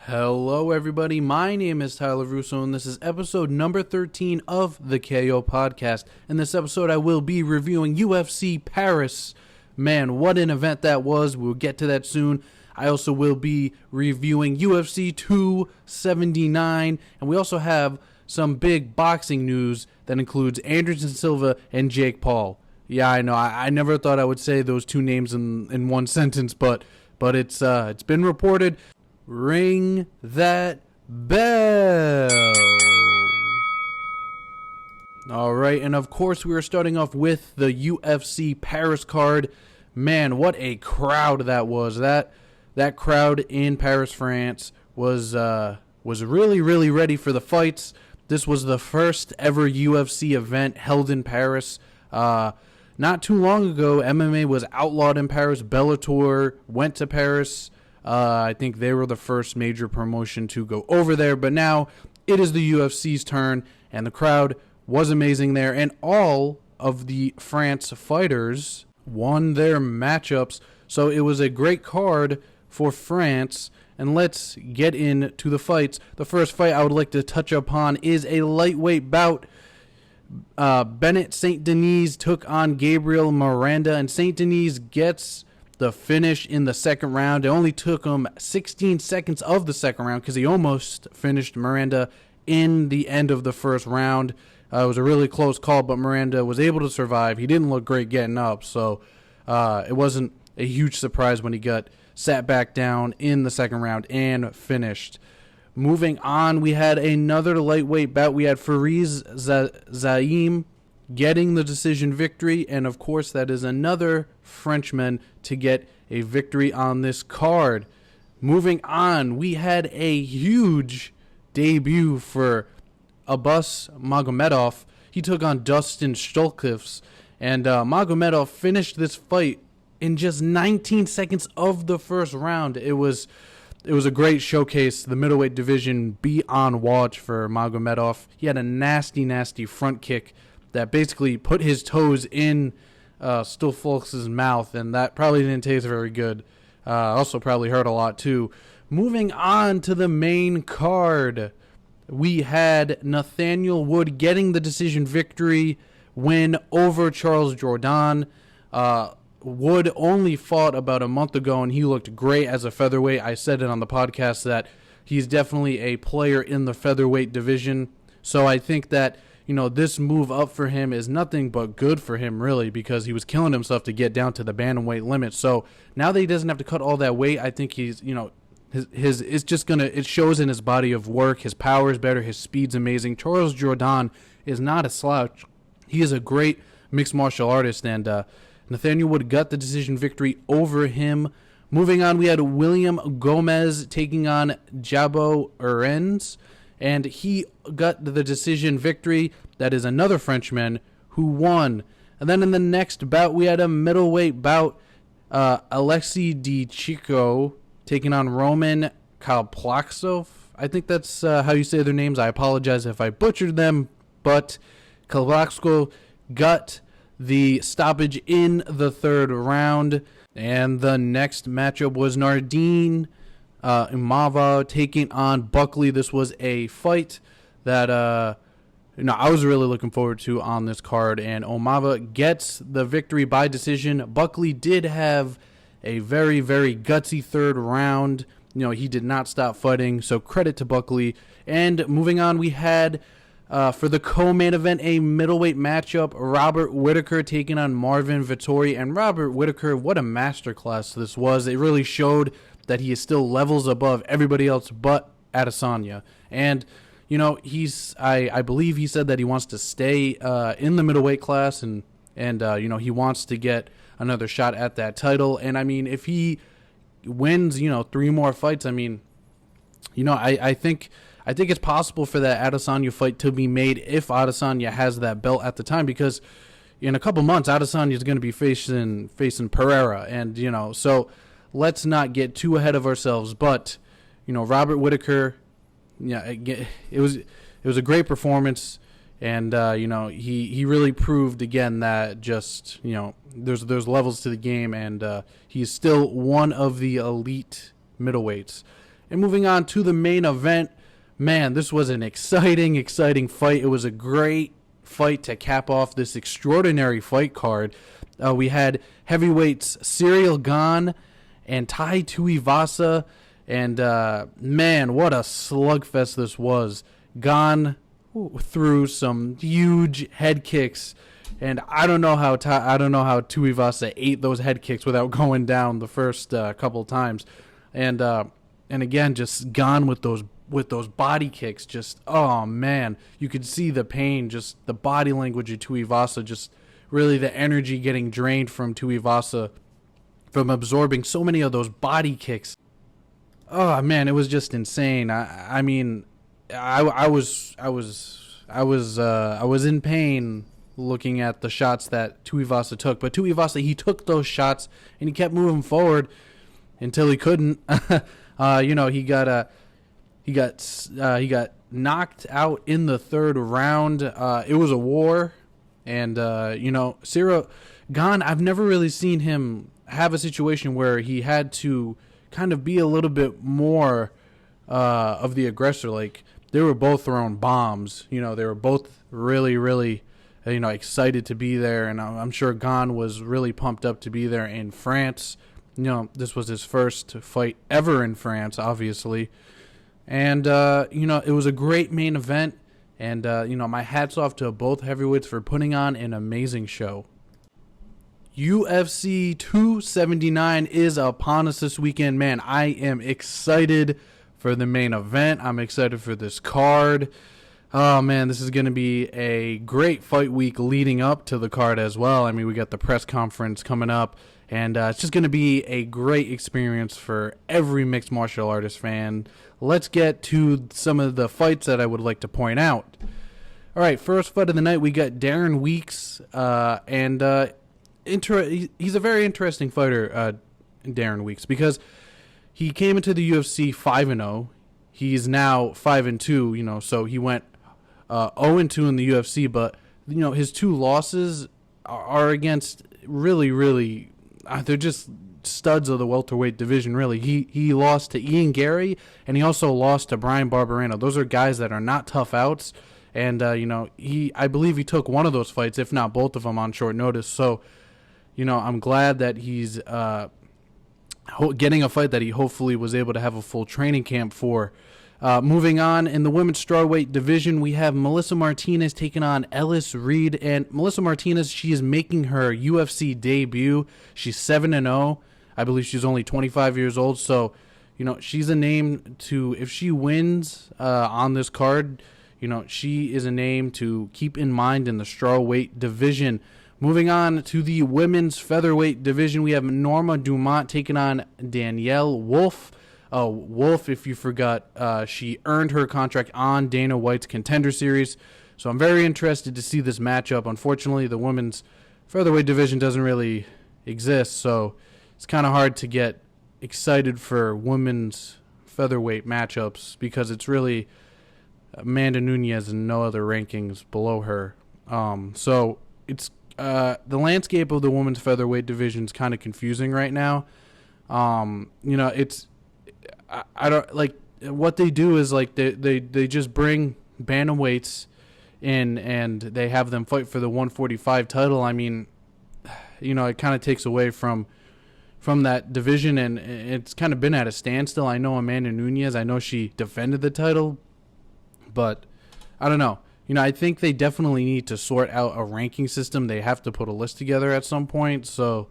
Hello, everybody. My name is Tyler Russo, and this is episode number 13 of the KO Podcast. In this episode, I will be reviewing UFC Paris. Man, what an event that was. We'll get to that soon. I also will be reviewing UFC 279, and we also have some big boxing news that includes Anderson Silva and Jake Paul. Yeah, I know. I never thought I would say those two names in one sentence, but it's been reported. Ring that bell. All right, and of course we are starting off with the UFC Paris card. Man, what a crowd that was. That crowd in Paris, France was really ready for the fights. This was the first ever UFC event held in Paris. Not too long ago, MMA was outlawed in Paris. Bellator went to Paris. I think they were the first major promotion to go over there, but now it is the UFC's turn, and the crowd was amazing there, and all of the France fighters won their matchups, so it was a great card for France, and let's get into the fights. The first fight I would like to touch upon is a lightweight bout. Bennett St. Denis took on Gabriel Miranda, and St. Denis gets the finish in the second round. It only took him 16 seconds of the second round because he almost finished Miranda in the end of the first round. It was a really close call, but Miranda was able to survive. He didn't look great getting up, so it wasn't a huge surprise when he got sat back down in the second round and finished. Moving on, we had another lightweight bout. We had Fariz Zaim getting the decision victory, and of course that is another Frenchman to get a victory on this card. Moving on, we had a huge debut for Abbas Magomedov. He took on Dustin Stolkis, and Magomedov finished this fight in just 19 seconds of the first round. It was a great showcase. The middleweight division be on watch for Magomedov. He had a nasty front kick that basically put his toes in Stolkis' mouth, and that probably didn't taste very good. Also probably hurt a lot too. Moving on to the main card, we had Nathaniel Wood getting the decision victory win over Charles Jourdain. Wood only fought about a month ago, and he looked great as a featherweight. I said it on the podcast that he's definitely a player in the featherweight division. So I think that, this move up for him is nothing but good for him, really, because he was killing himself to get down to the bantamweight limit. So now that he doesn't have to cut all that weight, I think he's, it shows in his body of work. His power is better. His speed's amazing. Charles Jourdain is not a slouch. He is a great mixed martial artist, and Nathaniel Wood got the decision victory over him. Moving on, we had William Gomez taking on Jabo Urens, and he got the decision victory. That is another Frenchman who won. And then in the next bout, we had a middleweight bout. Alexei Di Chico taking on Roman Kalplaksov. I think that's how you say their names. I apologize if I butchered them, but Kalplaksov got the stoppage in the third round. And the next matchup was Nardine Imava taking on Buckley. This was a fight that I was really looking forward to on this card, and Imava gets the victory by decision. Buckley did have a very gutsy third round. He did not stop fighting, so credit to Buckley. And moving on, we had for the co-main event, a middleweight matchup, Robert Whittaker taking on Marvin Vettori. And Robert Whittaker, what a masterclass this was. It really showed that he is still levels above everybody else but Adesanya. And, I believe he said that he wants to stay in the middleweight class, and he wants to get another shot at that title. And, if he wins, 3 more fights, I think it's possible for that Adesanya fight to be made if Adesanya has that belt at the time, because in a couple months Adesanya is going to be facing Pereira, and so let's not get too ahead of ourselves. But Robert Whittaker, it was a great performance, and he really proved again that just there's levels to the game, and he's still one of the elite middleweights. And moving on to the main event, man, this was an exciting fight. It was a great fight to cap off this extraordinary fight card. We had heavyweights Ciryl Gane and Tai Tuivasa, and man, what a slugfest this was. Gane threw some huge head kicks, and I don't know how Tuivasa ate those head kicks without going down the first couple times, and again, just Gane with those body kicks. Just, oh man, you could see the pain, just the body language of Tuivasa, just really the energy getting drained from Tuivasa from absorbing so many of those body kicks. Oh man, it was just insane. I mean, I was in pain looking at the shots that Tuivasa took. But Tuivasa, he took those shots and he kept moving forward until he couldn't. He got knocked out in the third round. It was a war, and Ciryl Gane, I've never really seen him have a situation where he had to kind of be a little bit more of the aggressor. Like, they were both throwing bombs. They were both really excited to be there, and I'm sure Gane was really pumped up to be there in France. This was his first fight ever in France, obviously. And, it was a great main event. And, my hat's off to both heavyweights for putting on an amazing show. UFC 279 is upon us this weekend. Man, I am excited for the main event. I'm excited for this card. Oh, man, this is going to be a great fight week leading up to the card as well. I mean, we got the press conference coming up, and it's just going to be a great experience for every mixed martial artist fan. Let's get to some of the fights that I would like to point out. All right, first fight of the night, we got Darren Weeks, he's a very interesting fighter, Darren Weeks, because he came into the UFC 5-0. He's now 5-2, so he went 0-2 in the UFC, but his two losses are against really they're just studs of the welterweight division. Really, he lost to Ian Gary, and he also lost to Brian Barberano. Those are guys that are not tough outs, and I believe he took one of those fights, if not both of them, on short notice. So I'm glad that he's getting a fight that he hopefully was able to have a full training camp for. Moving on, in the women's strawweight division, we have Melissa Martinez taking on Ellis Reed. And Melissa Martinez, she is making her UFC debut. She's 7-0. I believe she's only 25 years old. So, she's a name to, if she wins on this card, she is a name to keep in mind in the strawweight division. Moving on to the women's featherweight division, we have Norma Dumont taking on Danielle Wolf. Wolf, if you forgot, she earned her contract on Dana White's Contender Series. So I'm very interested to see this matchup. Unfortunately, the women's featherweight division doesn't really exist, so it's kind of hard to get excited for women's featherweight matchups because it's really Amanda Nunes and no other rankings below her. So it's the landscape of the women's featherweight division is kind of confusing right now. It's I don't like what they do is like they just bring bantamweights in and they have them fight for the 145 title. I mean, it kind of takes away from that division, and it's kind of been at a standstill. I know Amanda Nunes, I know she defended the title, but I don't know. I think they definitely need to sort out a ranking system. They have to put a list together at some point. So,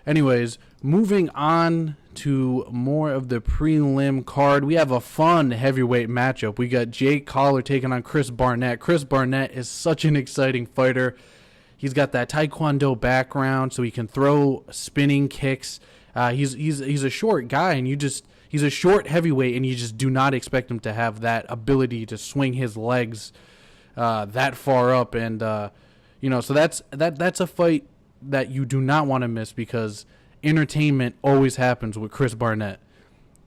anyways, moving on to more of the prelim card, we have a fun heavyweight matchup. We got Jake Collar taking on Chris Barnett. Chris Barnett is such an exciting fighter. He's got that Taekwondo background, so he can throw spinning kicks. He's a short guy, and he's a short heavyweight, and you just do not expect him to have that ability to swing his legs that far up, and so that's a fight that you do not want to miss because entertainment always happens with Chris Barnett.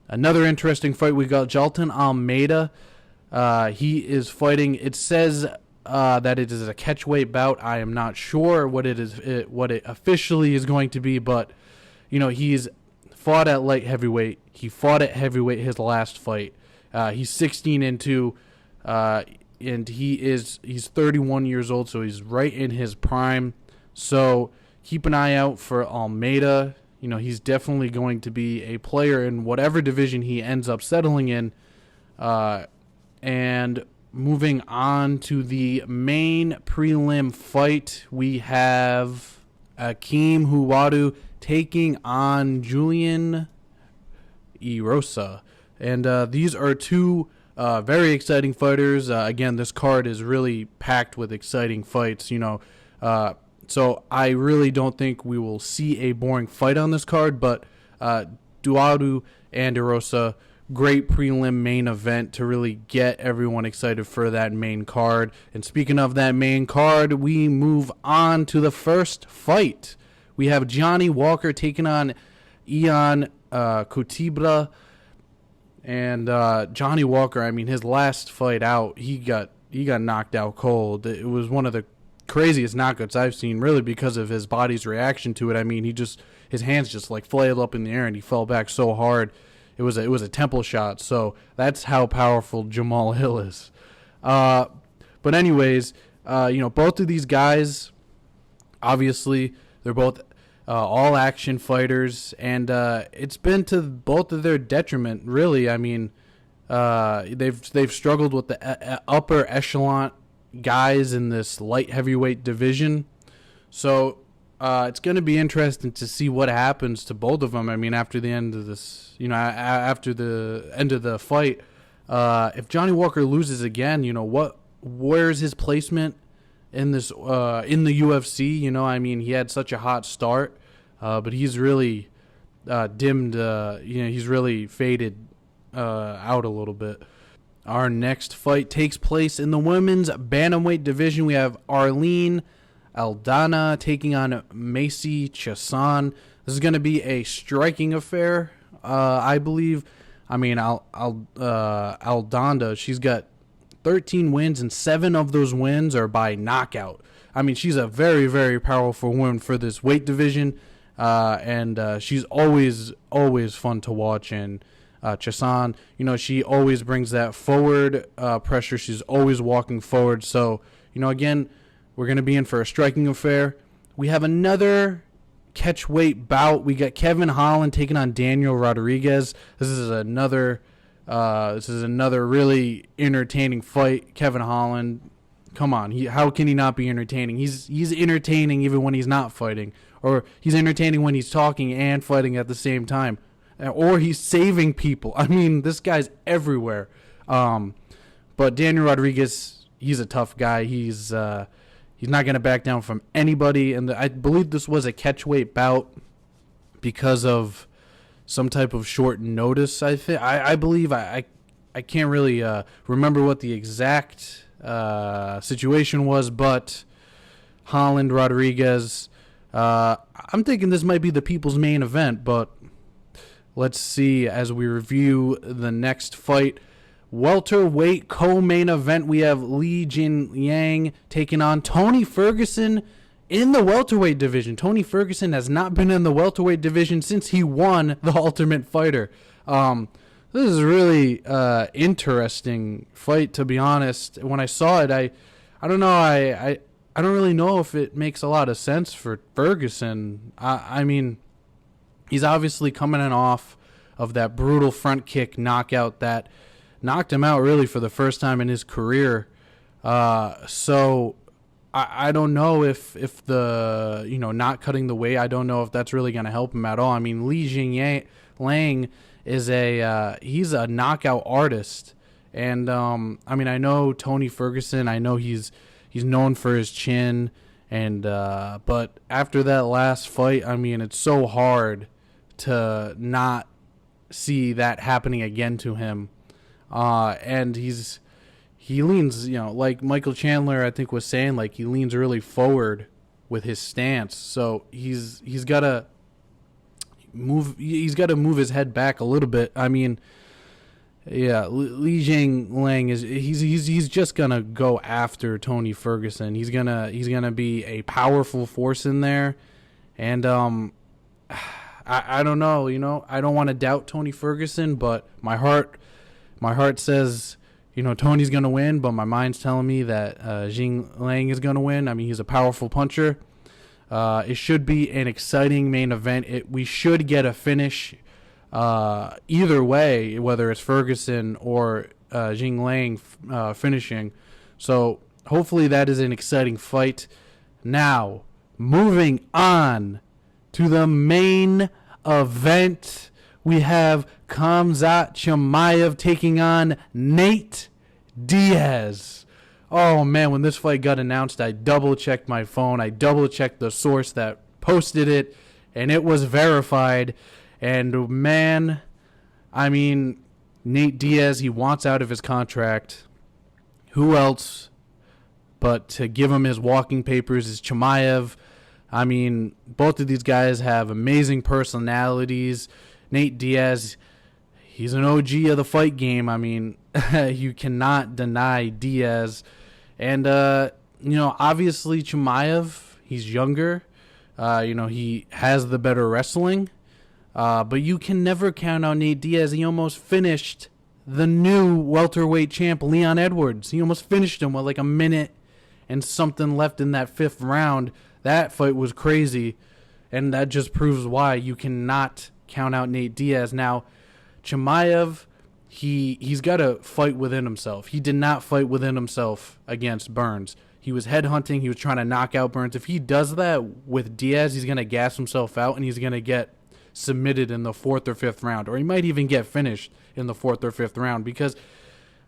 Another interesting fight, we got Jalton Almeida. He is fighting. It says that it is a catchweight bout. I am not sure what it officially is going to be, but he's fought at light heavyweight. He fought at heavyweight his last fight. He's 16-2, and he's 31 years old, so he's right in his prime. So keep an eye out for Almeida. You know, he's definitely going to be a player in whatever division he ends up settling in. And moving on to the main prelim fight, we have Akeem Huwadu taking on Julian Erosa. And these are two very exciting fighters. Again, this card is really packed with exciting fights, you know. So I really don't think we will see a boring fight on this card, but Huwadu and Erosa, great prelim main event to really get everyone excited for that main card. And speaking of that main card, we move on to the first fight. We have Johnny Walker taking on Ion Kutibra. And Johnny Walker, I mean, his last fight out, he got knocked out cold. It was one of the craziest knockouts I've seen, really, because of his body's reaction to it. I mean, his hands just like flailed up in the air, and he fell back so hard. It was a temple shot. So that's how powerful Jamal Hill is. But anyways, you know, both of these guys, obviously, they're both all action fighters, and it's been to both of their detriment, really. I mean, they've struggled with the upper echelon guys in this light heavyweight division. So it's going to be interesting to see what happens to both of them. I mean, after the end of this, you know, after the end of the fight, if Johnny Walker loses again, you know, where's his placement in this in the UFC? You know, I mean, he had such a hot start, but he's really dimmed. You know, he's really faded out a little bit. Our next fight takes place in the women's bantamweight division. We have Arlene Aldana taking on Macy Chiasson. This is going to be a striking affair, I believe. I mean, Aldana, she's got 13 wins, and 7 of those wins are by knockout. I mean, she's a very, very powerful woman for this weight division, and she's always fun to watch. And Chiasson, you know, she always brings that forward pressure. She's always walking forward. So, you know, again, we're going to be in for a striking affair. We have another catchweight bout. We got Kevin Holland taking on Daniel Rodriguez. This is another really entertaining fight. Kevin Holland, come on, how can he not be entertaining? He's entertaining even when he's not fighting, or he's entertaining when he's talking and fighting at the same time, or he's saving people. I mean, this guy's everywhere. But Daniel Rodriguez, he's a tough guy. He's not going to back down from anybody. And I believe this was a catchweight bout because of some type of short notice. I believe I can't really remember what the exact situation was, but Holland Rodriguez. I'm thinking this might be the people's main event, but let's see as we review the next fight. Welterweight co-main event, we have Li Jinliang taking on Tony Ferguson in the welterweight division. Tony Ferguson has not been in the welterweight division since he won the Ultimate Fighter. This is a really interesting fight, to be honest. When I saw it, I don't know, I don't really know if it makes a lot of sense for Ferguson. I mean, he's obviously coming in off of that brutal front kick knockout that knocked him out really for the first time in his career. So I don't know if the, you know, not cutting the weight, I don't know if that's really going to help him at all. I mean, Li Jinliang is he's a knockout artist. And, I mean, I know Tony Ferguson, I know he's known for his chin. And, but after that last fight, I mean, it's so hard to not see that happening again to him. And he leans, you know, like Michael Chandler, I think, was saying, like, he leans really forward with his stance. So he's got to move his head back a little bit. I mean, yeah, Li Jinliang he's just gonna go after Tony Ferguson. He's gonna be a powerful force in there, and I don't know, I don't want to doubt Tony Ferguson, but my heart says, Tony's going to win, but my mind's telling me that Jing Lang is going to win. I mean, he's a powerful puncher. It should be an exciting main event. We should get a finish either way, whether it's Ferguson or Jing Lang finishing. So hopefully that is an exciting fight. Now, moving on to the main event, we have Khamzat Chimaev taking on Nate Diaz. Oh, man, when this fight got announced, I double-checked my phone. I double-checked the source that posted it, and it was verified. And, man, I mean, Nate Diaz, he wants out of his contract. Who else but to give him his walking papers is Chimaev. I mean, both of these guys have amazing personalities. Nate Diaz, he's an OG of the fight game. I mean, you cannot deny Diaz. And, obviously Chimaev, he's younger. He has the better wrestling. But you can never count out Nate Diaz. He almost finished the new welterweight champ, Leon Edwards. He almost finished him with like a minute and something left in that 5th round. That fight was crazy, and that just proves why you cannot count out Nate Diaz. Now, Chimaev, he's got to fight within himself. He did not fight within himself against Burns. He was headhunting. He was trying to knock out Burns. If he does that with Diaz, he's going to gas himself out, and he's going to get submitted in the 4th or 5th round, or he might even get finished in the 4th or 5th round because,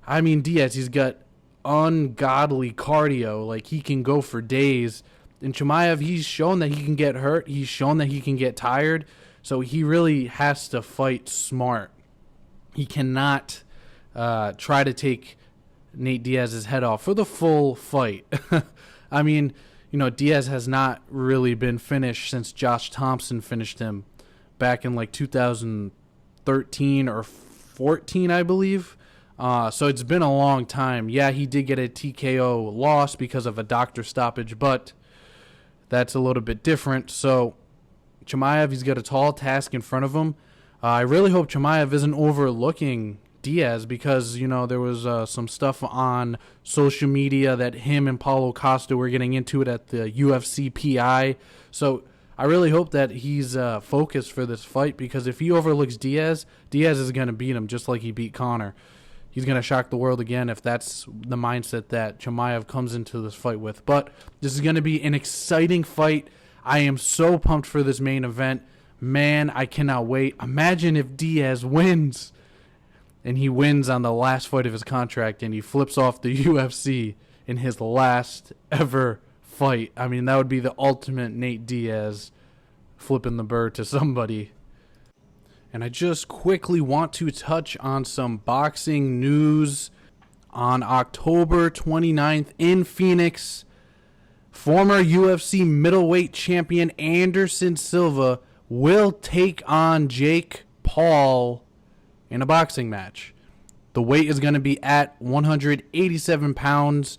I mean, Diaz, he's got ungodly cardio. Like, he can go for days. And Chimaev, he's shown that he can get hurt. He's shown that he can get tired. So he really has to fight smart. He cannot try to take Nate Diaz's head off for the full fight. I mean, Diaz has not really been finished since Josh Thompson finished him back in like 2013 or 14, I believe. So it's been a long time. Yeah, he did get a TKO loss because of a doctor stoppage, but that's a little bit different. So Chimaev, he's got a tall task in front of him. I really hope Chimaev isn't overlooking Diaz because, there was some stuff on social media that him and Paulo Costa were getting into it at the UFCPI. So I really hope that he's focused for this fight because if he overlooks Diaz, Diaz is going to beat him just like he beat Conor. He's going to shock the world again if that's the mindset that Chimaev comes into this fight with. But this is going to be an exciting fight. I am so pumped for this main event. Man, I cannot wait. Imagine if Diaz wins, and he wins on the last fight of his contract, and he flips off the UFC in his last ever fight. I mean, that would be the ultimate Nate Diaz flipping the bird to somebody. And I just quickly want to touch on some boxing news. On October 29th in Phoenix, former UFC middleweight champion Anderson Silva will take on Jake Paul in a boxing match. The weight is going to be at 187 pounds,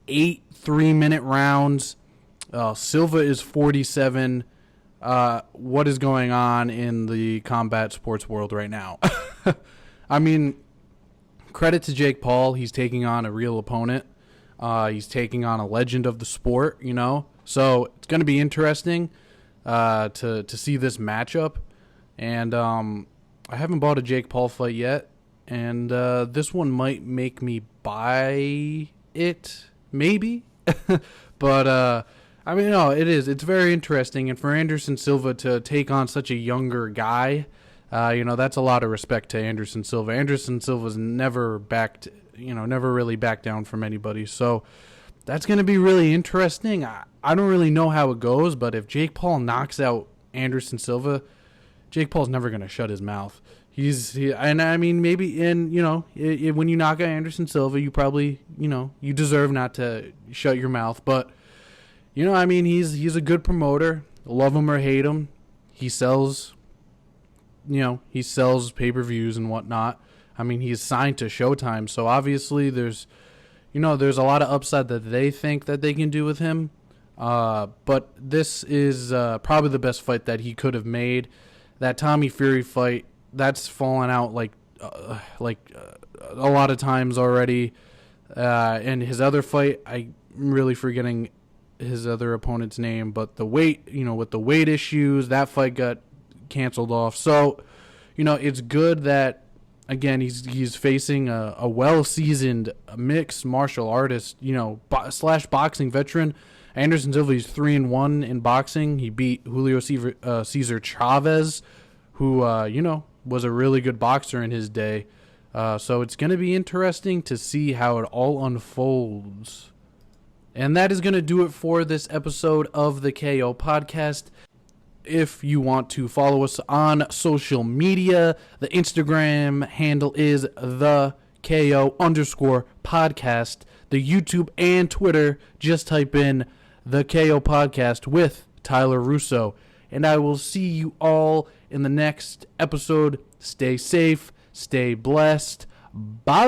8 3-minute rounds. Silva is 47. What is going on in the combat sports world right now? I mean, credit to Jake Paul. He's taking on a real opponent. He's taking on a legend of the sport, So it's going to be interesting to see this matchup. And I haven't bought a Jake Paul fight yet. And this one might make me buy it, maybe. But I mean, no, it is. It's very interesting. And for Anderson Silva to take on such a younger guy, that's a lot of respect to Anderson Silva. Anderson Silva's never really backed down from anybody. So that's going to be really interesting. I don't really know how it goes, but if Jake Paul knocks out Anderson Silva, Jake Paul's never going to shut his mouth. And I mean, maybe when you knock out Anderson Silva, you probably, you deserve not to shut your mouth, but I mean, he's a good promoter. Love him or hate him, he sells pay-per-views and whatnot. I mean, he's signed to Showtime, so obviously there's a lot of upside that they think that they can do with him. But this is probably the best fight that he could have made. that Tommy Fury fight, that's fallen out a lot of times already. And his other fight, I'm really forgetting his other opponent's name, but the weight, with the weight issues, that fight got canceled off. So, it's good that, again, he's facing a well-seasoned mixed martial artist, slash boxing veteran. Anderson Silva, he's 3-1 in boxing. He beat Julio Cesar Chavez, who, was a really good boxer in his day. So it's going to be interesting to see how it all unfolds. And that is going to do it for this episode of the KO Podcast. If you want to follow us on social media, the Instagram handle is the KO_podcast. The YouTube and Twitter, just type in the KO Podcast with Tyler Russo. And I will see you all in the next episode. Stay safe, stay blessed. Bye-bye.